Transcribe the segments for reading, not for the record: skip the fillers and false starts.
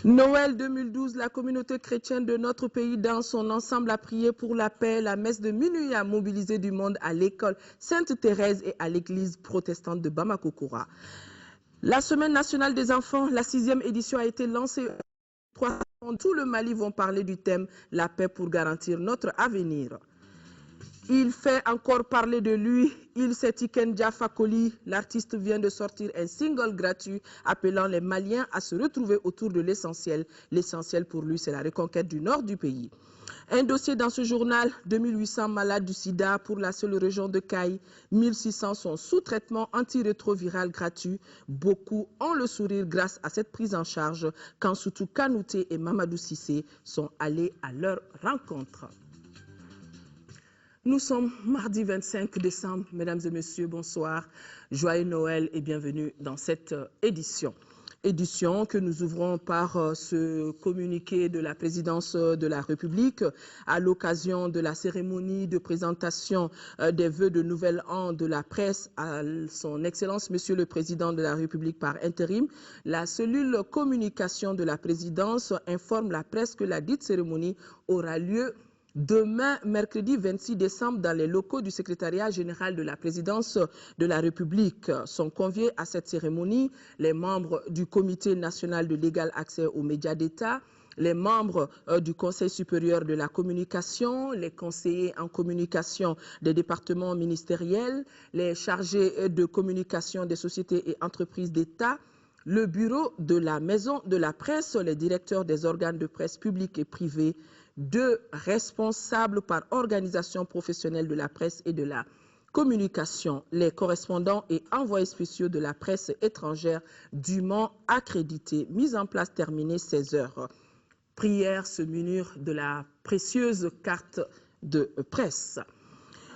Noël 2012, la communauté chrétienne de notre pays dans son ensemble a prié pour la paix. La messe de minuit a mobilisé du monde à l'école Sainte-Thérèse et à l'église protestante de Bamako-Koura. La Semaine nationale des enfants, la 6e édition a été lancée. Tout le Mali vont parler du thème « La paix pour garantir notre avenir ». Il fait encore parler de lui. Il c'est Tiken Jah Fakoly. L'artiste vient de sortir un single gratuit appelant les Maliens à se retrouver autour de l'essentiel. L'essentiel pour lui, c'est la reconquête du nord du pays. Un dossier dans ce journal, 2800 malades du sida pour la seule région de Caille. 1600 sont sous traitement antirétroviral gratuit. Beaucoup ont le sourire grâce à cette prise en charge quand Soutou Kanouté et Mamadou Sissé sont allés à leur rencontre. Nous sommes mardi 25 décembre. Mesdames et messieurs, bonsoir. Joyeux Noël et bienvenue dans cette édition. Édition que nous ouvrons par ce communiqué de la présidence de la République à l'occasion de la cérémonie de présentation des vœux de nouvel an de la presse à son Excellence Monsieur le Président de la République par intérim. La cellule communication de la présidence informe la presse que la dite cérémonie aura lieu demain, mercredi 26 décembre, dans les locaux du secrétariat général de la présidence de la République. Sont conviés à cette cérémonie les membres du Comité national de l'égal accès aux médias d'État, les membres du Conseil supérieur de la communication, les conseillers en communication des départements ministériels, les chargés de communication des sociétés et entreprises d'État, le bureau de la maison de la presse, les directeurs des organes de presse publics et privés, 2 responsables par organisation professionnelle de la presse et de la communication, les correspondants et envoyés spéciaux de la presse étrangère dûment accrédités. Mise en place terminée 16 heures. Prière se munir de la précieuse carte de presse.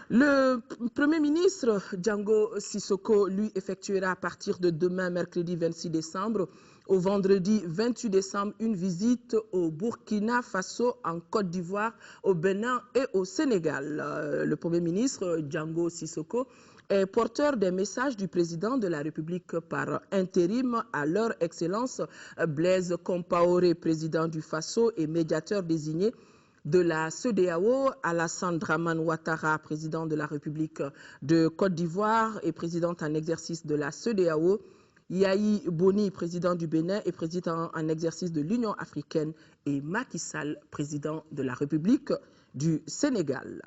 Le Premier ministre Django Sissoko, lui, effectuera à partir de demain, mercredi 26 décembre, au vendredi 28 décembre, une visite au Burkina Faso, en Côte d'Ivoire, au Bénin et au Sénégal. Le Premier ministre Django Sissoko est porteur des messages du président de la République par intérim à leur Excellence Blaise Compaoré, président du Faso et médiateur désigné de la CEDEAO, Alassane Dramane Ouattara, président de la République de Côte d'Ivoire et président en exercice de la CEDEAO, Yahi Boni, président du Bénin et président en exercice de l'Union africaine, et Macky Sall, président de la République du Sénégal.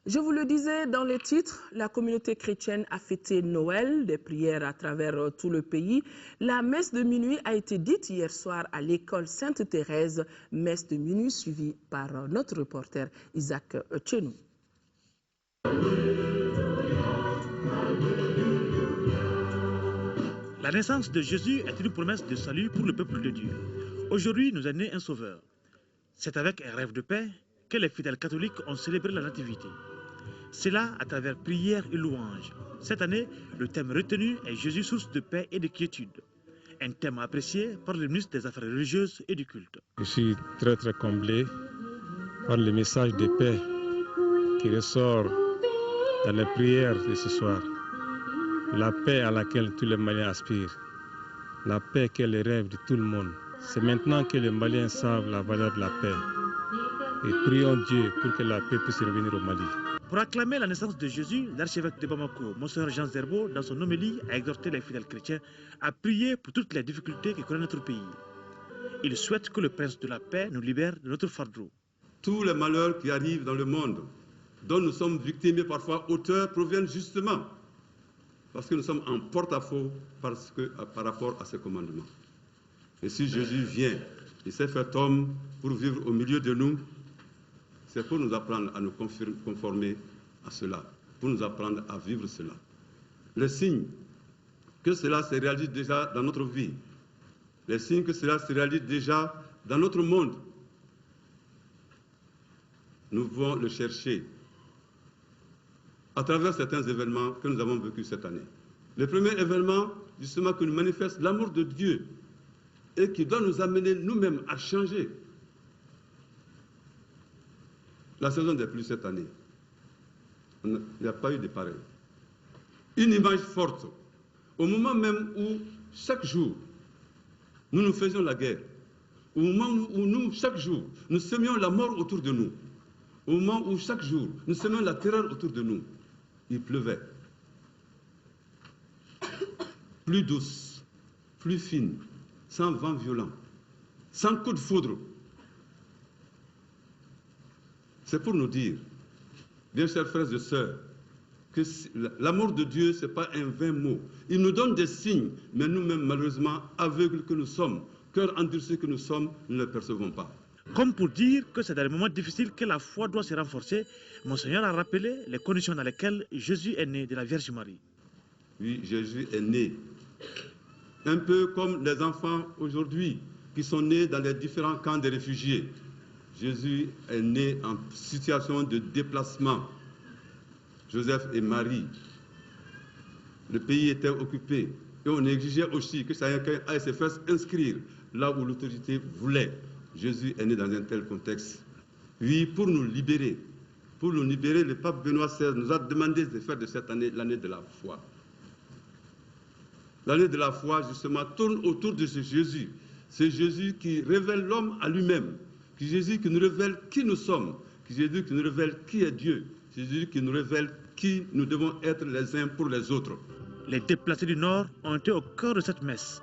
Je vous le disais dans le titre, la communauté chrétienne a fêté Noël, des prières à travers tout le pays. La messe de minuit a été dite hier soir à l'école Sainte-Thérèse, messe de minuit suivie par notre reporter Isaac Chenou. La naissance de Jésus est une promesse de salut pour le peuple de Dieu. Aujourd'hui, nous est né un sauveur. C'est avec un rêve de paix que les fidèles catholiques ont célébré la nativité. C'est là à travers prières et louanges. Cette année, le thème retenu est Jésus, source de paix et de quiétude. Un thème apprécié par le ministre des Affaires religieuses et du culte. Je suis très comblé par le message de paix qui ressort dans les prières de ce soir. La paix à laquelle tous les Maliens aspirent. La paix qui est le rêve de tout le monde. C'est maintenant que les Maliens savent la valeur de la paix. Et prions Dieu pour que la paix puisse revenir au Mali. Pour acclamer la naissance de Jésus, l'archevêque de Bamako, Monseigneur Jean Zerbo, dans son homélie, a exhorté les fidèles chrétiens à prier pour toutes les difficultés que connaît notre pays. Il souhaite que le prince de la paix nous libère de notre fardeau. Tous les malheurs qui arrivent dans le monde, dont nous sommes victimes et parfois auteurs, proviennent justement parce que nous sommes en porte-à-faux par rapport à ce commandement. Et si Jésus vient, il s'est fait homme pour vivre au milieu de nous, c'est pour nous apprendre à nous conformer à cela, pour nous apprendre à vivre cela. Les signes que cela se réalise déjà dans notre vie, les signes que cela se réalise déjà dans notre monde, nous devons le chercher à travers certains événements que nous avons vécus cette année. Le premier événement, justement, qui nous manifeste l'amour de Dieu et qui doit nous amener nous-mêmes à changer. La saison des pluies cette année, il n'y a pas eu de pareil. Une image forte, au moment même où, chaque jour, nous nous faisions la guerre. Au moment où nous, chaque jour, nous semions la mort autour de nous. Au moment où chaque jour, nous semions la terreur autour de nous, il pleuvait. Plus douce, plus fine, sans vent violent, sans coup de foudre. C'est pour nous dire, bien chers frères et sœurs, que l'amour de Dieu, ce n'est pas un vain mot. Il nous donne des signes, mais nous-mêmes, malheureusement, aveugles que nous sommes, cœurs endurcis que nous sommes, nous ne les percevons pas. Comme pour dire que c'est dans les moments difficiles que la foi doit se renforcer, Monseigneur a rappelé les conditions dans lesquelles Jésus est né de la Vierge Marie. Oui, Jésus est né. Un peu comme les enfants aujourd'hui qui sont nés dans les différents camps de réfugiés. Jésus est né en situation de déplacement. Joseph et Marie. Le pays était occupé. Et on exigeait aussi que chacun aille se faire inscrire là où l'autorité voulait. Jésus est né dans un tel contexte. Oui, pour nous libérer, le pape Benoît XVI nous a demandé de faire de cette année l'année de la foi. L'année de la foi, justement, tourne autour de ce Jésus. C'est Jésus qui révèle l'homme à lui-même. C'est Jésus qui nous révèle qui nous sommes. C'est Jésus qui nous révèle qui est Dieu. C'est Jésus qui nous révèle qui nous devons être les uns pour les autres. Les déplacés du Nord ont été au cœur de cette messe.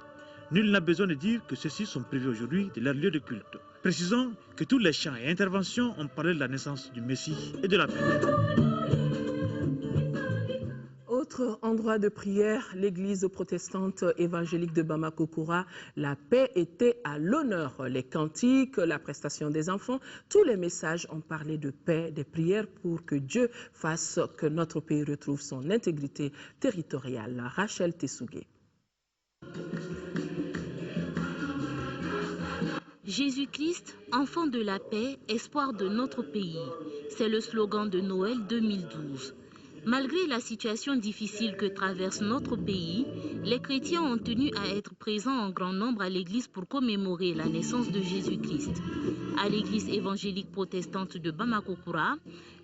Nul n'a besoin de dire que ceux-ci sont privés aujourd'hui de leur lieu de culte. Précisons que tous les chants et interventions ont parlé de la naissance du Messie et de la paix. Autre endroit de prière, l'église protestante évangélique de Bamako-Koura, la paix était à l'honneur. Les cantiques, la prestation des enfants, tous les messages ont parlé de paix, des prières pour que Dieu fasse que notre pays retrouve son intégrité territoriale. Rachel Tessougué. Jésus-Christ, enfant de la paix, espoir de notre pays. C'est le slogan de Noël 2012. Malgré la situation difficile que traverse notre pays, les chrétiens ont tenu à être présents en grand nombre à l'église pour commémorer la naissance de Jésus-Christ. À l'église évangélique protestante de Bamako-Koura,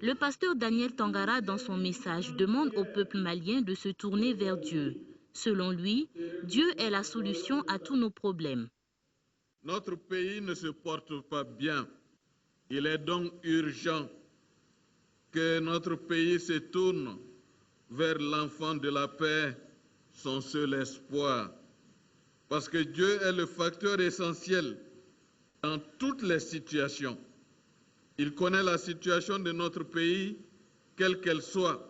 le pasteur Daniel Tangara, dans son message, demande au peuple malien de se tourner vers Dieu. Selon lui, Dieu est la solution à tous nos problèmes. Notre pays ne se porte pas bien. Il est donc urgent que notre pays se tourne vers l'enfant de la paix, son seul espoir. Parce que Dieu est le facteur essentiel dans toutes les situations. Il connaît la situation de notre pays, quelle qu'elle soit.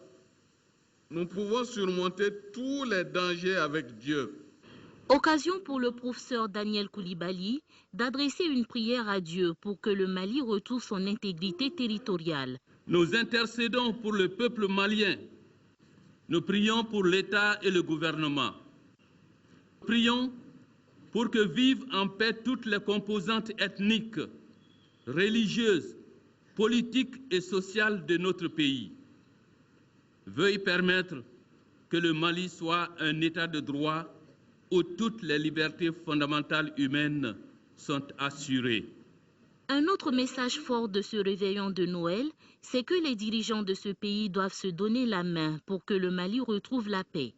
Nous pouvons surmonter tous les dangers avec Dieu. Occasion pour le professeur Daniel Koulibaly d'adresser une prière à Dieu pour que le Mali retrouve son intégrité territoriale. Nous intercédons pour le peuple malien. Nous prions pour l'État et le gouvernement. Prions pour que vivent en paix toutes les composantes ethniques, religieuses, politiques et sociales de notre pays. Veuille permettre que le Mali soit un État de droit où toutes les libertés fondamentales humaines sont assurées. Un autre message fort de ce réveillon de Noël, c'est que les dirigeants de ce pays doivent se donner la main pour que le Mali retrouve la paix.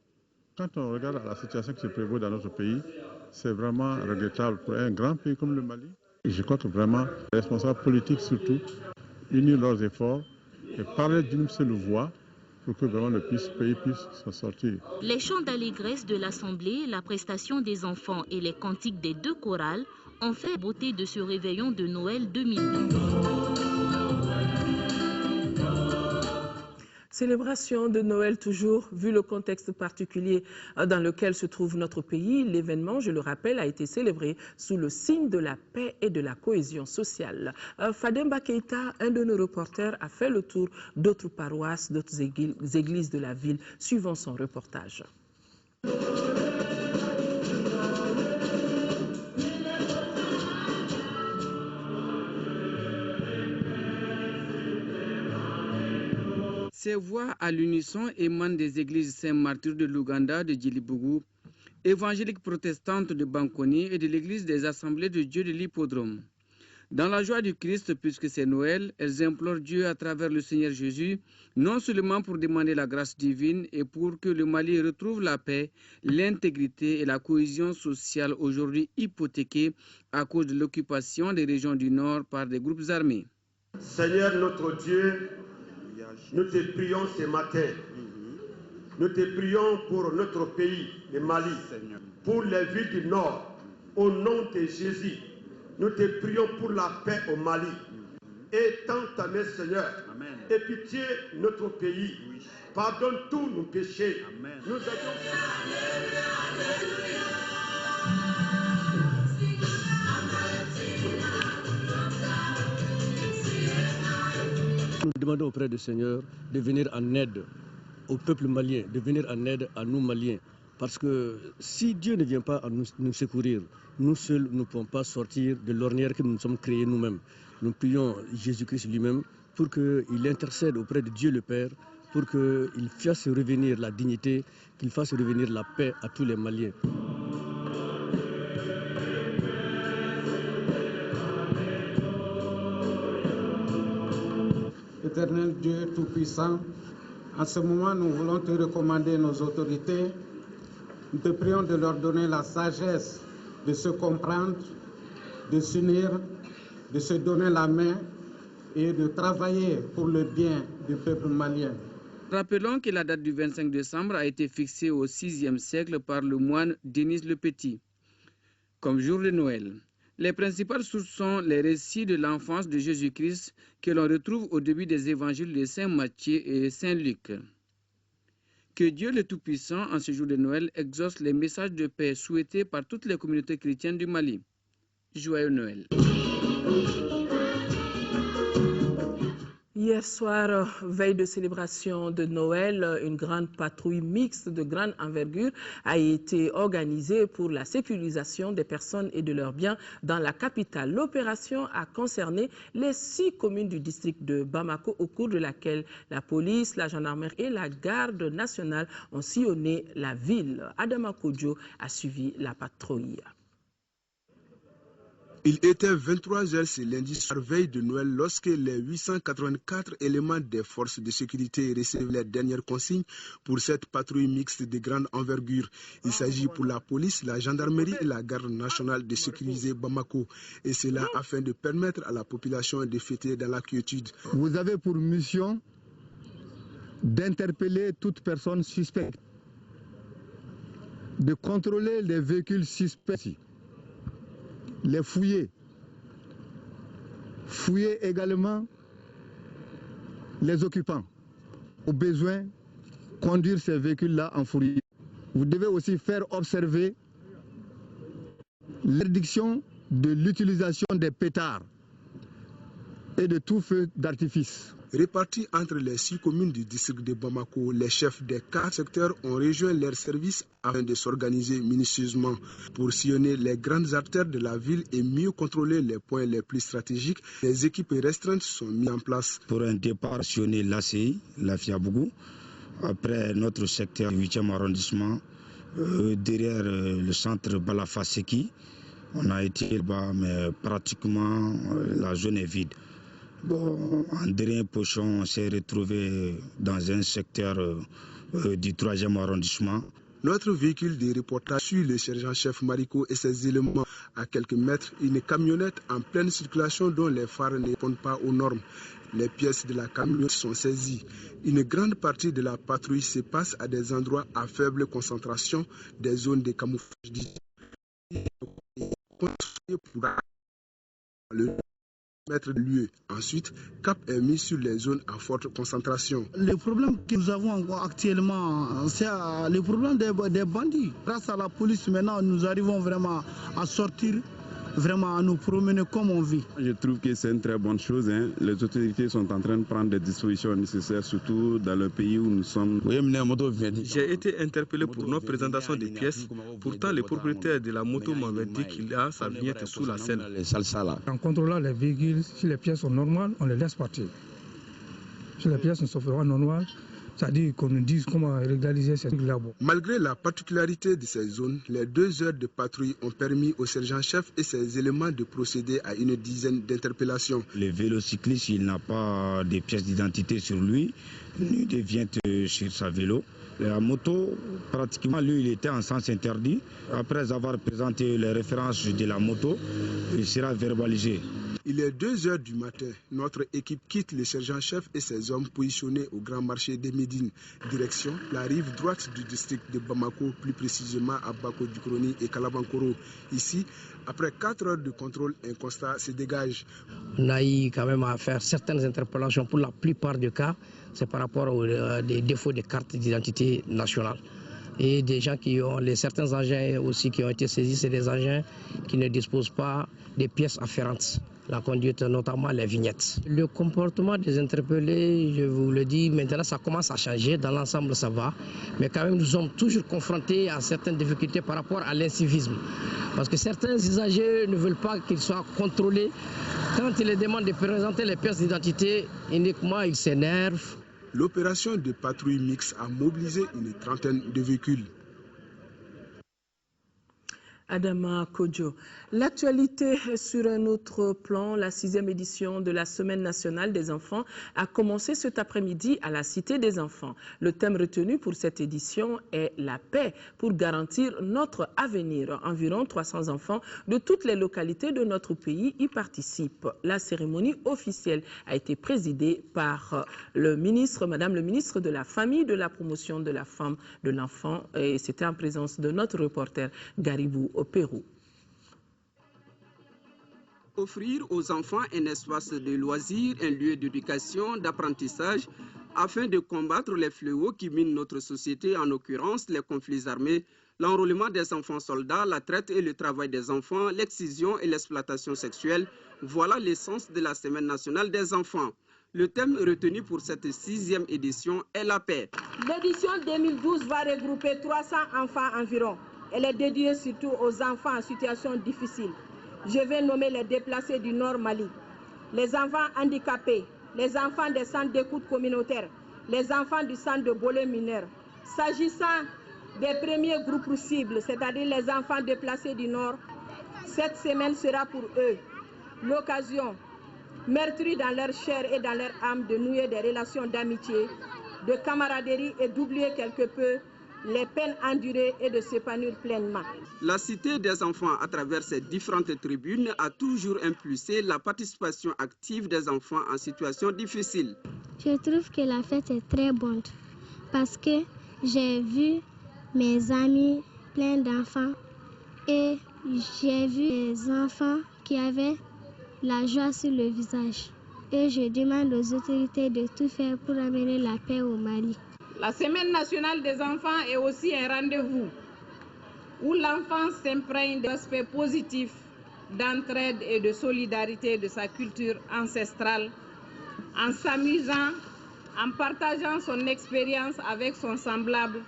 Quand on regarde la situation qui se prévaut dans notre pays, c'est vraiment regrettable pour un grand pays comme le Mali. Et je crois que vraiment, les responsables politiques surtout, unir leurs efforts et parler d'une seule voix pour que vraiment le pays puisse s'en sortir. Les chants d'allégresse de l'Assemblée, la prestation des enfants et les cantiques des deux chorales ont fait beauté de ce réveillon de Noël 2012. Célébration de Noël toujours, vu le contexte particulier dans lequel se trouve notre pays. L'événement, je le rappelle, a été célébré sous le signe de la paix et de la cohésion sociale. Fademba Keita, un de nos reporters, a fait le tour d'autres paroisses, d'autres églises de la ville, suivant son reportage. Ces voix à l'unisson émanent des églises Saint-Martyr de l'Ouganda, de Djilibougou, évangélique protestante de Bankoni et de l'église des Assemblées de Dieu de l'Hippodrome. Dans la joie du Christ, puisque c'est Noël, elles implorent Dieu à travers le Seigneur Jésus, non seulement pour demander la grâce divine et pour que le Mali retrouve la paix, l'intégrité et la cohésion sociale aujourd'hui hypothéquées à cause de l'occupation des régions du Nord par des groupes armés. Seigneur notre Dieu, nous te prions ce matin. Nous te prions pour notre pays, le Mali, pour les villes du Nord, au nom de Jésus. Nous te prions pour la paix au Mali. Et tant ta main, Seigneur, et pitié notre pays. Pardonne tous nos péchés. Nous Nous demandons auprès du Seigneur de venir en aide au peuple malien, de venir en aide à nous Maliens. Parce que si Dieu ne vient pas nous secourir, nous seuls ne pouvons pas sortir de l'ornière que nous nous sommes créés nous-mêmes. Nous prions Jésus-Christ lui-même pour qu'il intercède auprès de Dieu le Père, pour qu'il fasse revenir la dignité, qu'il fasse revenir la paix à tous les Maliens. Éternel Dieu Tout-Puissant, en ce moment, nous voulons te recommander nos autorités. Nous te prions de leur donner la sagesse de se comprendre, de s'unir, de se donner la main et de travailler pour le bien du peuple malien. Rappelons que la date du 25 décembre a été fixée au VIe siècle par le moine Denis le Petit comme jour de Noël. Les principales sources sont les récits de l'enfance de Jésus-Christ que l'on retrouve au début des évangiles de Saint Matthieu et Saint Luc. Que Dieu le Tout-Puissant, en ce jour de Noël, exauce les messages de paix souhaités par toutes les communautés chrétiennes du Mali. Joyeux Noël. Hier soir, veille de célébration de Noël, une grande patrouille mixte de grande envergure a été organisée pour la sécurisation des personnes et de leurs biens dans la capitale. L'opération a concerné les 6 communes du district de Bamako, au cours de laquelle la police, la gendarmerie et la garde nationale ont sillonné la ville. Adama Kodjo a suivi la patrouille. Il était 23h ce lundi soir, veille de Noël, lorsque les 884 éléments des forces de sécurité recevaient les dernières consignes pour cette patrouille mixte de grande envergure. Il s'agit pour la police, la gendarmerie et la garde nationale de sécuriser Bamako. Et cela afin de permettre à la population de fêter dans la quiétude. Vous avez pour mission d'interpeller toute personne suspecte, de contrôler les véhicules suspects, les fouiller. Fouiller également les occupants. Au besoin, conduire ces véhicules-là en fourrière. Vous devez aussi faire observer l'interdiction de l'utilisation des pétards et de tout feu d'artifice. Répartis entre les 6 communes du district de Bamako, les chefs des 4 secteurs ont rejoint leurs services afin de s'organiser minutieusement pour sillonner les grandes artères de la ville et mieux contrôler les points les plus stratégiques. Les équipes restreintes sont mises en place. Pour un départ, sillonner l'ACI, la Fiabougou, après notre secteur 8e arrondissement, derrière le centre Balafaseki. On a été là-bas, mais pratiquement la zone est vide. Bon, en dernier pochon, on s'est retrouvé dans un secteur du 3e arrondissement. Notre véhicule de reportage suit le sergent-chef Mariko et ses éléments. À quelques mètres, une camionnette en pleine circulation dont les phares ne répondent pas aux normes. Les pièces de la camionnette sont saisies. Une grande partie de la patrouille se passe à des endroits à faible concentration, des zones de camouflage. Mettre lieu. Ensuite, cap est mis sur les zones à forte concentration. Le problème que nous avons actuellement, c'est le problème des bandits. Grâce à la police, maintenant, nous arrivons vraiment à sortir, vraiment à nous promener comme on vit. Je trouve que c'est une très bonne chose. Les autorités sont en train de prendre des dispositions nécessaires, surtout dans le pays où nous sommes. J'ai été interpellé pour non présentation des pièces. Pourtant, le propriétaire de la moto m'avait dit qu'il a sa vignette sous la scène. En contrôlant les véhicules, si les pièces sont normales, on les laisse partir. Si les pièces ne sont pas normales, c'est-à-dire qu'on nous dise comment régulariser ces trucs-là. Malgré la particularité de ces zones, les 2 heures de patrouille ont permis au sergent-chef et ses éléments de procéder à une dizaine d'interpellations. Le vélocycliste, il n'a pas de pièces d'identité sur lui, ni de vient sur sa vélo. La moto, pratiquement, lui, il était en sens interdit. Après avoir présenté les références de la moto, il sera verbalisé. Il est 2 heures du matin. Notre équipe quitte le sergent-chef et ses hommes positionnés au grand marché de Médine. Direction la rive droite du district de Bamako, plus précisément à Bako-Dukroni et Kalabankoro. Ici, après 4 heures de contrôle, un constat se dégage. On a eu quand même à faire certaines interpellations. Pour la plupart des cas, c'est par rapport aux des défauts de cartes d'identité nationale. Et des gens qui ont, certains engins aussi qui ont été saisis, c'est des engins qui ne disposent pas des pièces afférentes. La conduite, notamment les vignettes. Le comportement des interpellés, je vous le dis, maintenant ça commence à changer, dans l'ensemble ça va, mais quand même nous sommes toujours confrontés à certaines difficultés par rapport à l'incivisme. Parce que certains usagers ne veulent pas qu'ils soient contrôlés. Quand ils les demandent de présenter les pièces d'identité, uniquement ils s'énervent. L'opération de patrouille mixte a mobilisé une trentaine de véhicules. Adama Kodjo. L'actualité sur un autre plan, la 6e édition de la Semaine nationale des enfants a commencé cet après-midi à la Cité des enfants. Le thème retenu pour cette édition est la paix pour garantir notre avenir. Environ 300 enfants de toutes les localités de notre pays y participent. La cérémonie officielle a été présidée par Madame le ministre de la Famille, de la Promotion de la Femme, de l'Enfant, et c'était en présence de notre reporter Garibou au Pérou. Offrir aux enfants un espace de loisirs, un lieu d'éducation, d'apprentissage, afin de combattre les fléaux qui minent notre société, en l'occurrence les conflits armés, l'enrôlement des enfants soldats, la traite et le travail des enfants, l'excision et l'exploitation sexuelle. Voilà l'essence de la Semaine nationale des enfants. Le thème retenu pour cette 6e édition est la paix. L'édition 2012 va regrouper 300 enfants environ. Elle est dédiée surtout aux enfants en situation difficile. Je vais nommer les déplacés du Nord Mali, les enfants handicapés, les enfants des centres d'écoute communautaires, les enfants du centre de Bolé mineur. S'agissant des premiers groupes cibles, c'est-à-dire les enfants déplacés du Nord, cette semaine sera pour eux l'occasion, meurtris dans leur chair et dans leur âme, de nouer des relations d'amitié, de camaraderie et d'oublier quelque peu les peines endurées et de s'épanouir pleinement. La Cité des enfants, à travers ses différentes tribunes, a toujours impulsé la participation active des enfants en situation difficile. Je trouve que la fête est très bonne parce que j'ai vu mes amis plein d'enfants et j'ai vu des enfants qui avaient la joie sur le visage. Et je demande aux autorités de tout faire pour amener la paix au Mali. La Semaine nationale des enfants est aussi un rendez-vous où l'enfant s'imprègne d'aspects positifs d'entraide et de solidarité de sa culture ancestrale, en s'amusant, en partageant son expérience avec son semblable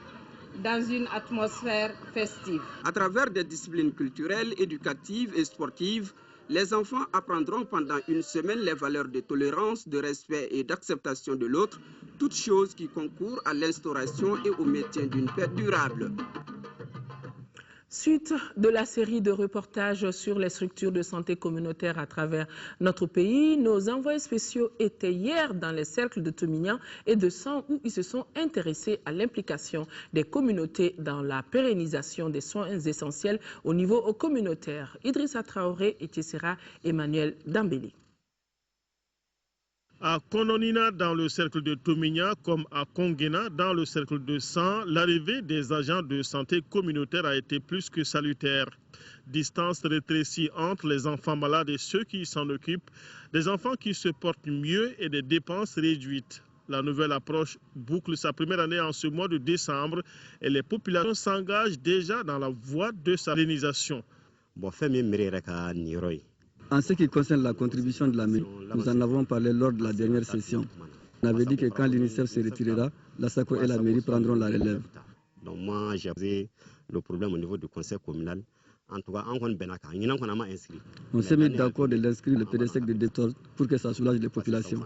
dans une atmosphère festive. À travers des disciplines culturelles, éducatives et sportives, les enfants apprendront pendant une semaine les valeurs de tolérance, de respect et d'acceptation de l'autre, toutes choses qui concourent à l'instauration et au maintien d'une paix durable. Suite de la série de reportages sur les structures de santé communautaire à travers notre pays, nos envoyés spéciaux étaient hier dans les cercles de Tomignan et de Sang où ils se sont intéressés à l'implication des communautés dans la pérennisation des soins essentiels au niveau communautaire. Idrissa Traoré et Tessera Emmanuel Dambélé. À Kononina, dans le cercle de Tomignan, comme à Kongena, dans le cercle de Sang, l'arrivée des agents de santé communautaire a été plus que salutaire. Distance rétrécie entre les enfants malades et ceux qui s'en occupent, des enfants qui se portent mieux et des dépenses réduites. La nouvelle approche boucle sa première année en ce mois de décembre et les populations s'engagent déjà dans la voie de sa pérennisation. En ce qui concerne la contribution de la mairie, nous en avons parlé lors de la dernière session. On avait dit que quand l'UNICEF se retirera, la SACO et la mairie prendront la relève. Donc moi, j'ai posé le problème au niveau du conseil communal. En tout cas, on s'est mis d'accord de l'inscrire le PDSEC de Détol pour que ça soulage les populations.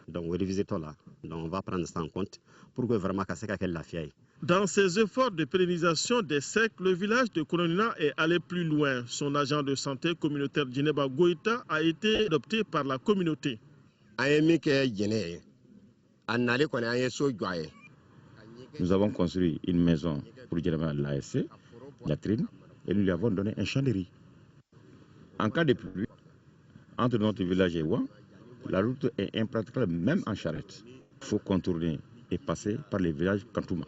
Donc, là. Donc, on va prendre ça en compte pour que vraiment la fiaille. Dans ses efforts de pérennisation des cercles, le village de Kononina est allé plus loin. Son agent de santé communautaire Djineba Goïta a été adopté par la communauté. Nous avons construit une maison pour l'ASC, latrine, et nous lui avons donné un champ de riz. En cas de pluie, entre notre village et Ouan, la route est impraticable même en charrette. Il faut contourner et passer par les villages Kantouma.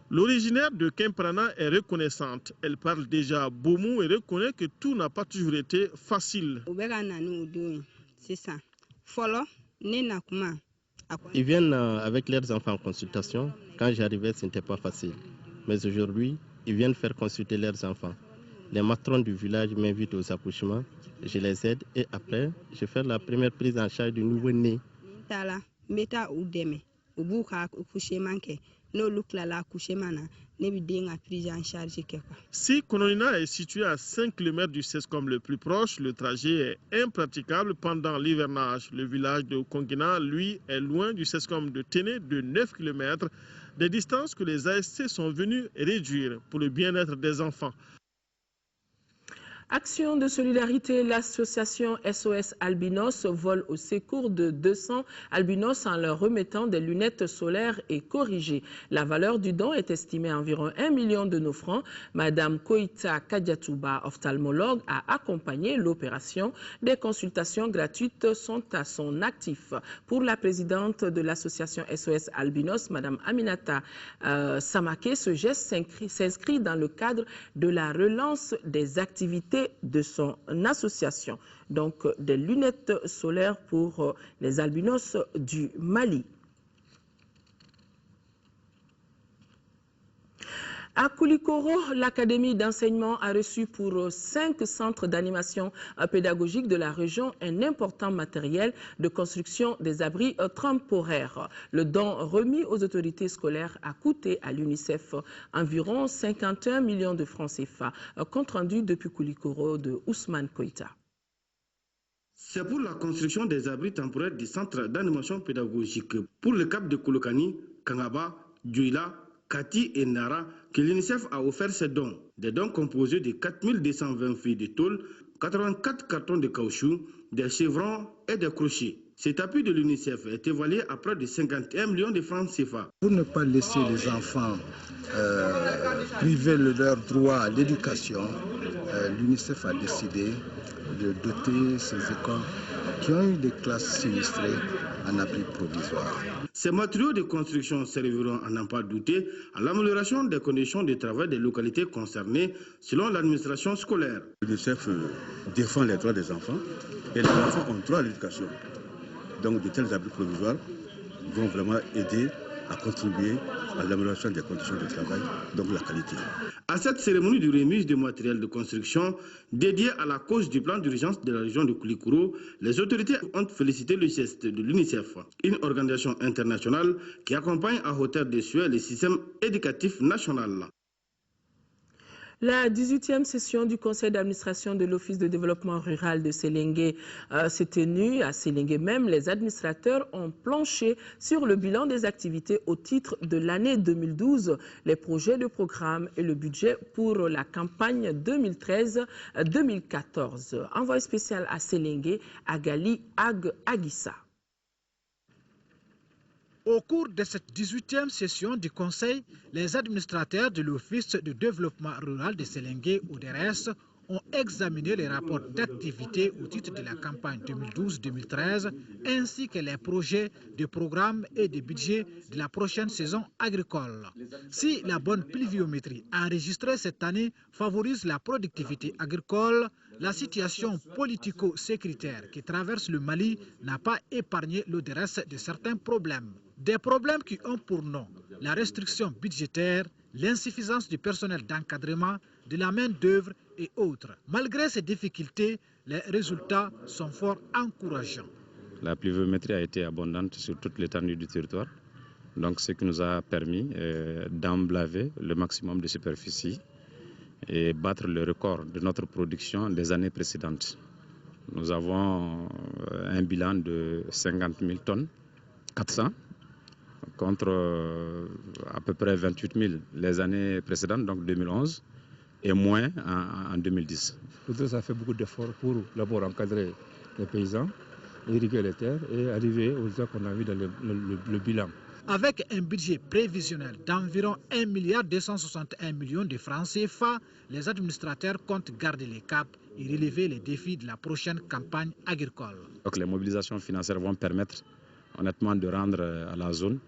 L'originaire de Kemprana est reconnaissante. Elle parle déjà Boumou et reconnaît que tout n'a pas toujours été facile. Ils viennent avec leurs enfants en consultation. Quand j'arrivais, ce n'était pas facile. Mais aujourd'hui, ils viennent faire consulter leurs enfants. Les matrons du village m'invitent aux accouchements, je les aide et après, je fais la première prise en charge du nouveau-né. Si Kononina est situé à 5 km du CESCOM le plus proche, le trajet est impraticable pendant l'hivernage. Le village de Kongina, lui, est loin du CESCOM de Téné de 9 km, des distances que les ASC sont venus réduire pour le bien-être des enfants. Action de solidarité, l'association SOS Albinos vole au secours de 200 albinos en leur remettant des lunettes solaires et corrigées. La valeur du don est estimée à environ 1 million de nos francs. Madame Koïta Kadiatouba, ophtalmologue, a accompagné l'opération. Des consultations gratuites sont à son actif. Pour la présidente de l'association SOS Albinos, Madame Aminata Samake, ce geste s'inscrit dans le cadre de la relance des activités de son association, donc des lunettes solaires pour les albinos du Mali. À Koulikoro, l'Académie d'enseignement a reçu pour 5 centres d'animation pédagogique de la région un important matériel de construction des abris temporaires. Le don remis aux autorités scolaires a coûté à l'UNICEF environ 51 millions de francs CFA. Compte rendu depuis Koulikoro de Ousmane Koïta. C'est pour la construction des abris temporaires des centres d'animation pédagogique pour le cap de Koulokani, Kangaba, Djouila, Kati et Nara que l'UNICEF a offert ces dons. Des dons composés de 4220 fils de tôle, 84 cartons de caoutchouc, des chevrons et des crochets. Cet appui de l'UNICEF est évalué à près de 51 millions de francs CFA. Pour ne pas laisser les enfants privés de leur droit à l'éducation, l'UNICEF a décidé de doter ces écoles qui ont eu des classes sinistrées en abri provisoire. Ces matériaux de construction serviront, à n'en pas douter, à l'amélioration des conditions de travail des localités concernées selon l'administration scolaire. L'UNICEF défend les droits des enfants et les enfants ont droit à l'éducation. Donc de tels abris provisoires vont vraiment aider à contribuer à l'amélioration des conditions de travail, donc la qualité. À cette cérémonie de remise de matériel de construction dédiée à la cause du plan d'urgence de la région de Koulikoro, les autorités ont félicité le geste de l'UNICEF, une organisation internationale qui accompagne à hauteur de souhait le système éducatif national. La 18e session du conseil d'administration de l'Office de développement rural de Séléngué s'est tenue. À Séléngué même, les administrateurs ont planché sur le bilan des activités au titre de l'année 2012, les projets de programme et le budget pour la campagne 2013-2014. Envoyé spécial à Séléngué, Agali Aguissa. Au cours de cette 18e session du Conseil, les administrateurs de l'Office de développement rural de Séléngué, ODRS, ont examiné les rapports d'activité au titre de la campagne 2012-2013, ainsi que les projets de programme et de budget de la prochaine saison agricole. Si la bonne pluviométrie enregistrée cette année favorise la productivité agricole, la situation politico-sécuritaire qui traverse le Mali n'a pas épargné l'ODRS de certains problèmes. Des problèmes qui ont pour nom la restriction budgétaire, l'insuffisance du personnel d'encadrement, de la main-d'œuvre et autres. Malgré ces difficultés, les résultats sont fort encourageants. La pluviométrie a été abondante sur toute l'étendue du territoire, donc ce qui nous a permis d'emblaver le maximum de superficie et battre le record de notre production des années précédentes. Nous avons un bilan de 50 000 tonnes, 400, contre à peu près 28 000 les années précédentes, donc 2011, et moins en 2010. Ça fait beaucoup d'efforts pour d'abord encadrer les paysans, irriguer les terres et arriver aux résultats qu'on a vu dans le bilan. Avec un budget prévisionnel d'environ 1,261 milliard de francs CFA, les administrateurs comptent garder les caps et relever les défis de la prochaine campagne agricole. Donc les mobilisations financières vont permettre honnêtement de rendre à la zone,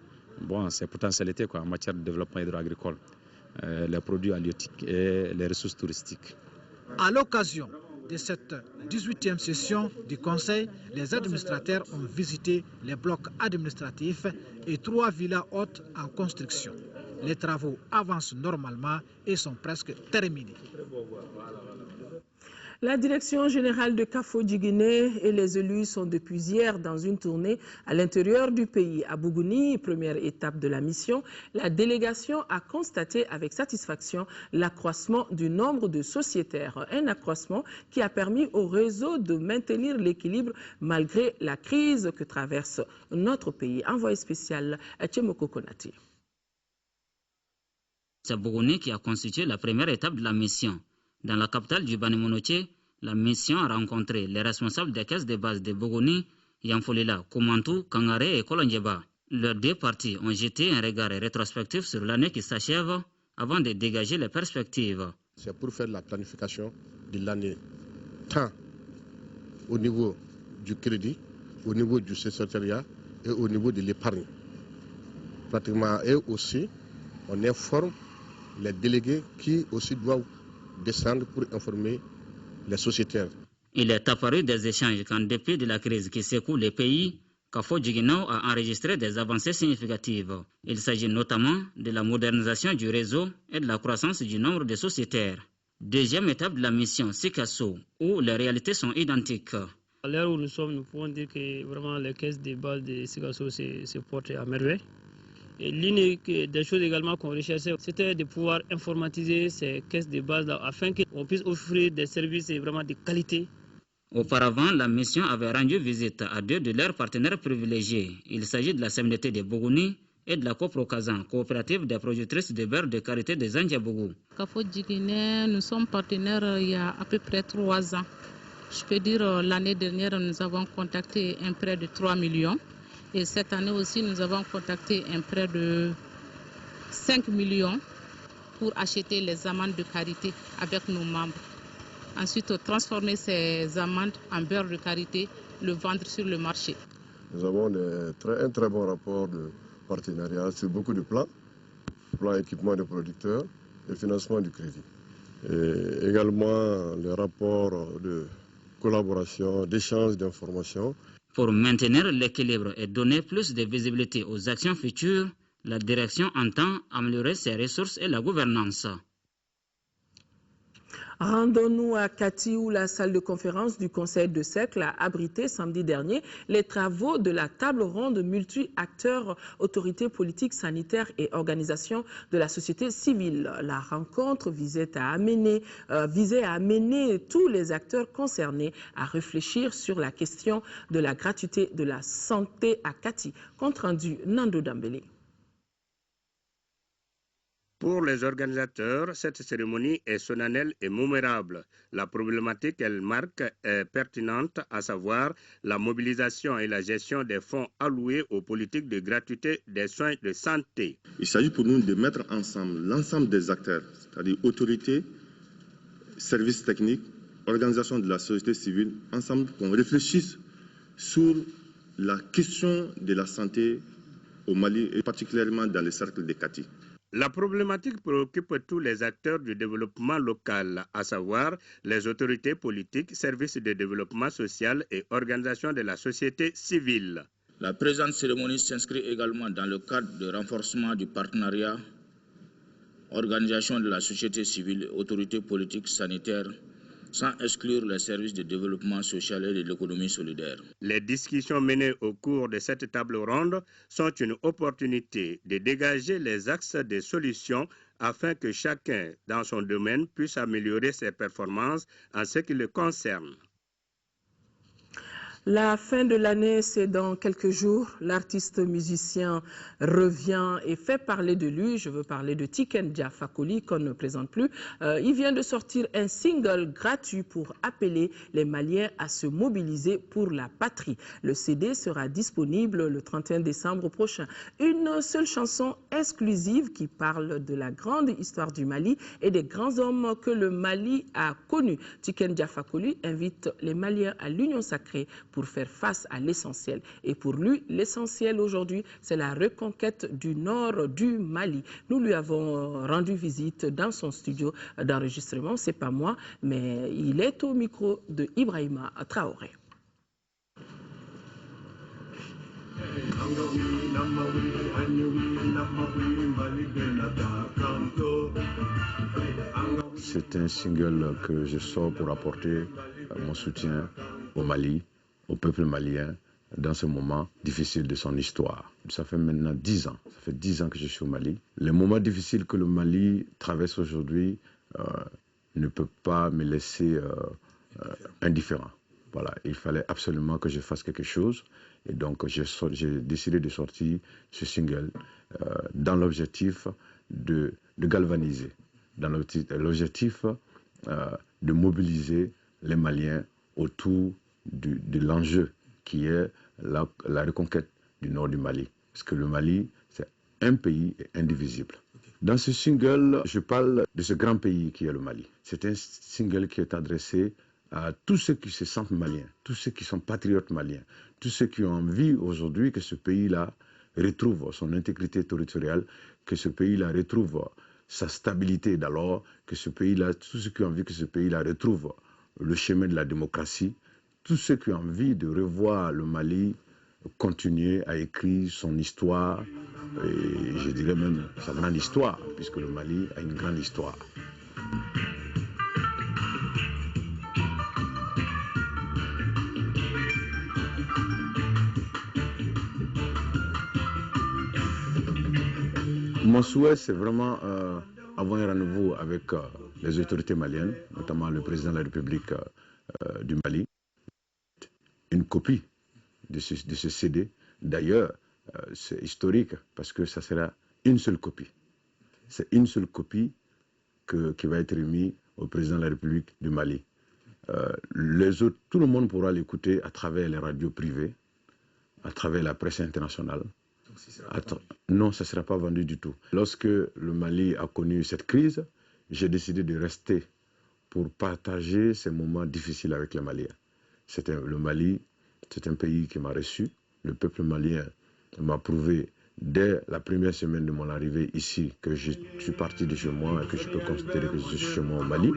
bon, c'est potentialité en matière de développement hydro-agricole, les produits halieutiques et les ressources touristiques. À l'occasion de cette 18e session du Conseil, les administrateurs ont visité les blocs administratifs et 3 villas hautes en construction. Les travaux avancent normalement et sont presque terminés. La direction générale de Kafo-Djiguiné et les élus sont depuis hier dans une tournée à l'intérieur du pays. À Bougouni, première étape de la mission, la délégation a constaté avec satisfaction l'accroissement du nombre de sociétaires. Un accroissement qui a permis au réseau de maintenir l'équilibre malgré la crise que traverse notre pays. Envoyé spécial Tchemoko Konati. C'est Bougouni qui a constitué la première étape de la mission. Dans la capitale du Bani-Monotié, la mission a rencontré les responsables des caisses de base de Bougouni, Yamfolila, Koumantou, Kangaré et Kolonjeba. Leurs deux parties ont jeté un regard rétrospectif sur l'année qui s'achève avant de dégager les perspectives. C'est pour faire la planification de l'année, tant au niveau du crédit, au niveau du secrétariat et au niveau de l'épargne. Pratiquement, et aussi, on informe les délégués qui aussi doivent descendre pour informer les sociétaires. Il est apparu des échanges qu'en dépit de la crise qui secoue les pays, Kafo-Djiguiné a enregistré des avancées significatives. Il s'agit notamment de la modernisation du réseau et de la croissance du nombre de sociétaires. Deuxième étape de la mission, Sikasso, où les réalités sont identiques. À l'heure où nous sommes, nous pouvons dire que vraiment les caisses de base de Sikasso se portent à merveille. Et l'une des choses également qu'on recherchait, c'était de pouvoir informatiser ces caisses de base afin qu'on puisse offrir des services vraiment de qualité. Auparavant, la mission avait rendu visite à 2 de leurs partenaires privilégiés. Il s'agit de la CMDT de Bougouni et de la Coprocazan, coopérative des productrices de beurre de karité de Zandjabougou. Kafo-Djiguiné, nous sommes partenaires il y a à peu près 3 ans. Je peux dire l'année dernière, nous avons contacté un prêt de 3 millions. Et cette année aussi, nous avons contacté un prêt de 5 millions pour acheter les amandes de karité avec nos membres. Ensuite, transformer ces amandes en beurre de karité, le vendre sur le marché. Nous avons un très bon rapport de partenariat sur beaucoup de plans, plan équipement des producteurs et financement du crédit. Et également les rapports de collaboration, d'échange d'informations. Pour maintenir l'équilibre et donner plus de visibilité aux actions futures, la direction entend améliorer ses ressources et la gouvernance. Rendons-nous à Kati où la salle de conférence du Conseil de cercle a abrité samedi dernier les travaux de la table ronde multi-acteurs, autorités politiques, sanitaires et organisations de la société civile. La rencontre visait à amener tous les acteurs concernés à réfléchir sur la question de la gratuité de la santé à Kati. Compte rendu Nando Dambélé. Pour les organisateurs, cette cérémonie est solennelle et mémorable. La problématique qu'elle marque est pertinente, à savoir la mobilisation et la gestion des fonds alloués aux politiques de gratuité des soins de santé. Il s'agit pour nous de mettre ensemble l'ensemble des acteurs, c'est-à-dire autorités, services techniques, organisations de la société civile, ensemble qu'on réfléchisse sur la question de la santé au Mali et particulièrement dans le cercle de Kati. La problématique préoccupe tous les acteurs du développement local, à savoir les autorités politiques, services de développement social et organisations de la société civile. La présente cérémonie s'inscrit également dans le cadre de renforcement du partenariat, organisations de la société civile et autorités politiques sanitaires, sans exclure les services de développement social et de l'économie solidaire. Les discussions menées au cours de cette table ronde sont une opportunité de dégager les axes de solutions afin que chacun dans son domaine puisse améliorer ses performances en ce qui le concerne. La fin de l'année, c'est dans quelques jours. L'artiste musicien revient et fait parler de lui. Je veux parler de Tiken Jah Fakoly, qu'on ne présente plus. Il vient de sortir un single gratuit pour appeler les Maliens à se mobiliser pour la patrie. Le CD sera disponible le 31 décembre prochain. Une seule chanson exclusive qui parle de la grande histoire du Mali et des grands hommes que le Mali a connus. Tiken Jah Fakoly invite les Maliens à l'union sacrée pour faire face à l'essentiel. Et pour lui, l'essentiel aujourd'hui, c'est la reconquête du nord du Mali. Nous lui avons rendu visite dans son studio d'enregistrement. C'est pas moi, mais il est au micro de Ibrahima Traoré. C'est un single que je sors pour apporter mon soutien au Mali, au peuple malien, dans ce moment difficile de son histoire. Ça fait maintenant 10 ans. Ça fait 10 ans que je suis au Mali. Les moments difficiles que le Mali traverse aujourd'hui ne peuvent pas me laisser indifférent. Voilà, il fallait absolument que je fasse quelque chose. Et donc, j'ai décidé de sortir ce single dans l'objectif de galvaniser, dans l'objectif de mobiliser les Maliens autour de l'enjeu qui est la reconquête du nord du Mali. Parce que le Mali, c'est un pays indivisible. Dans ce single, je parle de ce grand pays qui est le Mali. C'est un single qui est adressé à tous ceux qui se sentent maliens, tous ceux qui sont patriotes maliens, tous ceux qui ont envie aujourd'hui que ce pays-là retrouve son intégrité territoriale, que ce pays-là retrouve sa stabilité d'alors, que ce pays-là, tous ceux qui ont envie que ce pays-là retrouve le chemin de la démocratie, tous ceux qui ont envie de revoir le Mali continuer à écrire son histoire, et je dirais même sa grande histoire, puisque le Mali a une grande histoire. Mon souhait, c'est vraiment avoir un rendez-vous avec les autorités maliennes, notamment le président de la République du Mali, une copie de ce CD. D'ailleurs, c'est historique parce que ça sera une seule copie. C'est une seule copie qui va être remise au président de la République du Mali. Les autres, tout le monde pourra l'écouter à travers les radios privées, à travers la presse internationale. Non, ça ne sera pas vendu du tout. Lorsque le Mali a connu cette crise, j'ai décidé de rester pour partager ces moments difficiles avec les Maliens. Le Mali, c'est un pays qui m'a reçu. Le peuple malien m'a prouvé dès la première semaine de mon arrivée ici que je suis parti de chez moi et que je peux considérer que je suis chez moi au Mali.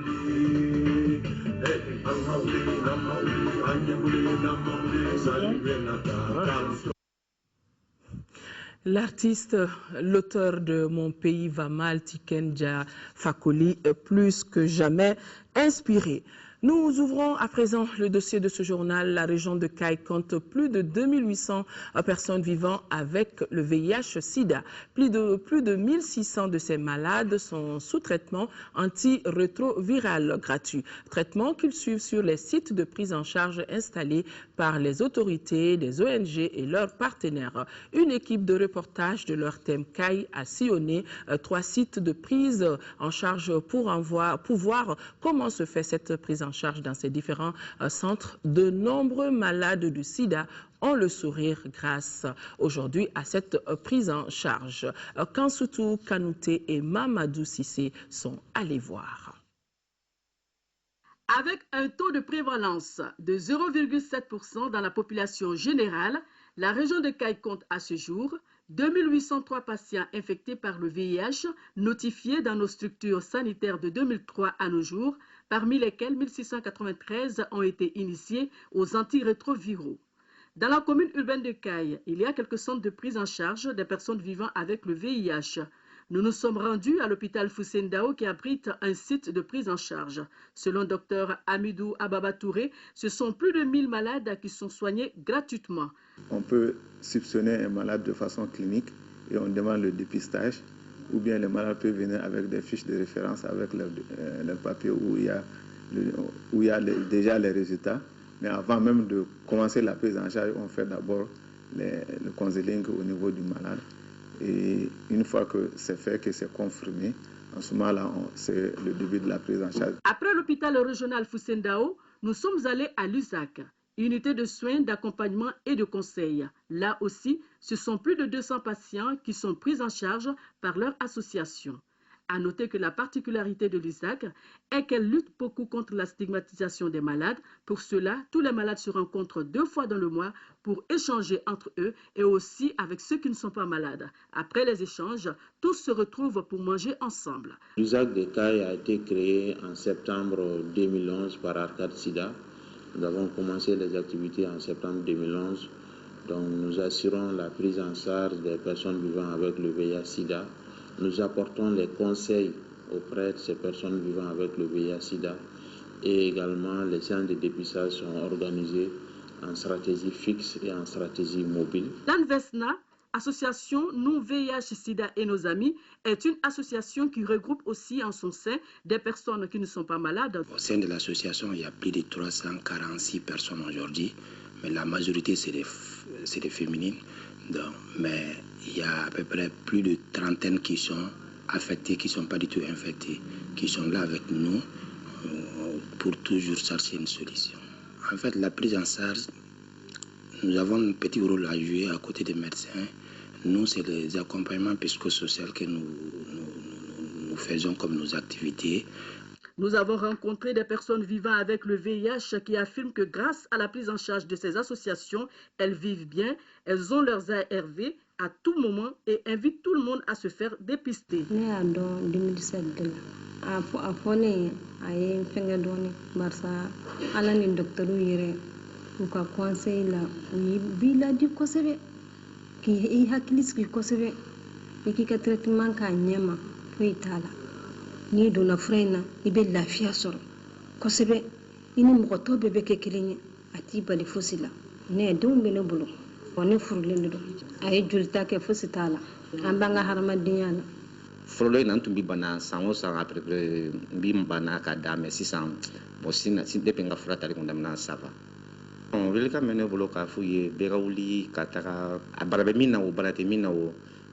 L'artiste, l'auteur de Mon pays va mal, Tiken Jah Fakoly, est plus que jamais inspiré. Nous ouvrons à présent le dossier de ce journal. La région de Caille compte plus de 2800 personnes vivant avec le VIH-Sida. Plus de 1600 de ces malades sont sous traitement antirétroviral gratuit. Traitement qu'ils suivent sur les sites de prise en charge installés par les autorités, des ONG et leurs partenaires. Une équipe de reportage de leur thème Caille a sillonné 3 sites de prise en charge pour voir comment se fait cette prise en charge dans ces différents centres. De nombreux malades du sida ont le sourire grâce aujourd'hui à cette prise en charge. Kansoutou Kanouté et Mamadou Sissé sont allés voir. Avec un taux de prévalence de 0,7% dans la population générale, la région de Caille compte à ce jour 2803 patients infectés par le VIH notifiés dans nos structures sanitaires de 2003 à nos jours, parmi lesquels 1693 ont été initiés aux antirétroviraux. Dans la commune urbaine de Caille, il y a quelques centres de prise en charge des personnes vivant avec le VIH. Nous nous sommes rendus à l'hôpital Foussendao qui abrite un site de prise en charge. Selon Dr Amidou Ababa Touré, ce sont plus de 1000 malades qui sont soignés gratuitement. On peut soupçonner un malade de façon clinique et on demande le dépistage, ou bien le malade peut venir avec des fiches de référence avec le papier où il y a déjà les résultats. Mais avant même de commencer la prise en charge, on fait d'abord le counseling au niveau du malade. Et une fois que c'est fait, que c'est confirmé, en ce moment-là, c'est le début de la prise en charge. Après l'hôpital régional Foussendao, nous sommes allés à l'USAC, unité de soins, d'accompagnement et de conseil. Là aussi, ce sont plus de 200 patients qui sont pris en charge par leur association. À noter que la particularité de l'USAC est qu'elle lutte beaucoup contre la stigmatisation des malades. Pour cela, tous les malades se rencontrent 2 fois dans le mois pour échanger entre eux et aussi avec ceux qui ne sont pas malades. Après les échanges, tous se retrouvent pour manger ensemble. L'USAC de Caille a été créé en septembre 2011 par Arcade Sida. Nous avons commencé les activités en septembre 2011. Donc nous assurons la prise en charge des personnes vivant avec le VIH-Sida. Nous apportons les conseils auprès de ces personnes vivant avec le VIH-Sida et également les séances de dépistage sont organisées en stratégie fixe et en stratégie mobile. L'ANVESNA, Association Nous VIH-Sida et nos amis, est une association qui regroupe aussi en son sein des personnes qui ne sont pas malades. Au sein de l'association, il y a plus de 346 personnes aujourd'hui, mais la majorité c'est des féminines. Donc, mais il y a à peu près plus de trentaine qui sont affectées, qui ne sont pas du tout infectées, qui sont là avec nous pour toujours chercher une solution. En fait, la prise en charge, nous avons un petit rôle à jouer à côté des médecins. Nous, c'est les accompagnements psychosociaux que nous faisons comme nos activités. Nous avons rencontré des personnes vivant avec le VIH qui affirment que grâce à la prise en charge de ces associations, elles vivent bien, elles ont leurs ARV à tout moment et invitent tout le monde à se faire dépister. Ni donna frena ibe lafiya sɔrɔ kosɛbɛ I ni mɔgɔ tɔw bɛɛ bɛ kɛ kelen ye a t'i bali fosi la ne denw bɛ ne bolo wa ne furulen de don a ye jolita kɛ fosi t'a la an b'an ka hadamadenya la fɔlɔ in na n tun bɛ bana san o san après n bɛ bana ka da mɛ sisan bon depuis n ka fura tali kun daminɛ ça va welekan bɛ ne bolo k'a f'u ye bɛɛ ka wuli ka taga a bana bɛ min na o bana tɛ min na o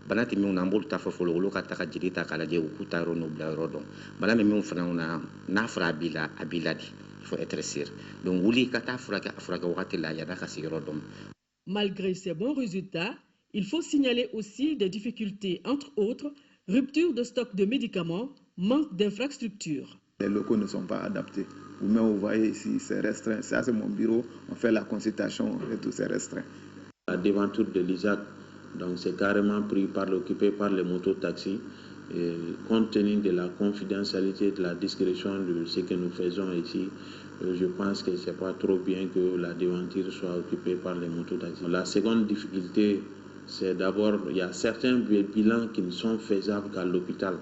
bana tɛ minnu na an b'olu ta fɔ fɔlɔ olu ka taga jeli ta k'a lajɛ u k'u ta yɔrɔ n'u bila yɔrɔ dɔn bana bɛ minnu fana na n'a fɔra a b'i la de il faut être sûr donc wuli ka taa furakɛ a furakɛ wagati la yan'a ka se yɔrɔ dɔn. Malgré ces bons résultats, il faut signaler aussi des difficultés, entre autres, rupture de stock de médicaments, manque d'infrastructures. Les locaux ne sont pas adaptés. Vous-même, vous voyez ici, c'est restreint. Ça, c'est mon bureau. On fait la consultation et tout, c'est restreint. La devanture de l'ISAC, donc c'est carrément pris occupé par les mototaxis. Et compte tenu de la confidentialité, de la discrétion de ce que nous faisons ici, je pense que ce n'est pas trop bien que la devanture soit occupée par les mototaxis. La seconde difficulté, c'est d'abord, il y a certains bilans qui ne sont faisables qu'à l'hôpital.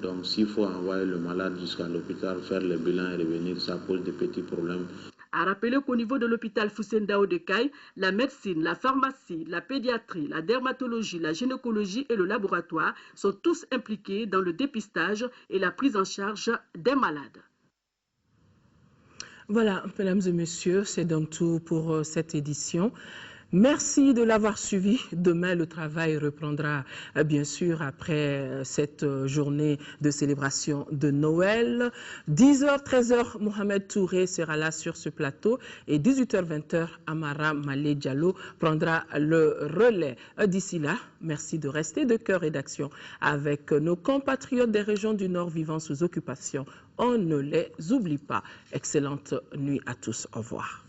Donc s'il faut envoyer le malade jusqu'à l'hôpital, faire le bilan et revenir, ça pose des petits problèmes. À rappeler qu'au niveau de l'hôpital Foussendao de Caille, la médecine, la pharmacie, la pédiatrie, la dermatologie, la gynécologie et le laboratoire sont tous impliqués dans le dépistage et la prise en charge des malades. Voilà, mesdames et messieurs, c'est donc tout pour cette édition. Merci de l'avoir suivi. Demain, le travail reprendra bien sûr après cette journée de célébration de Noël. 10h, 13h, Mohamed Touré sera là sur ce plateau et 18h, 20h, Amara Malé Diallo prendra le relais. D'ici là, merci de rester de cœur et d'action avec nos compatriotes des régions du Nord vivant sous occupation. On ne les oublie pas. Excellente nuit à tous. Au revoir.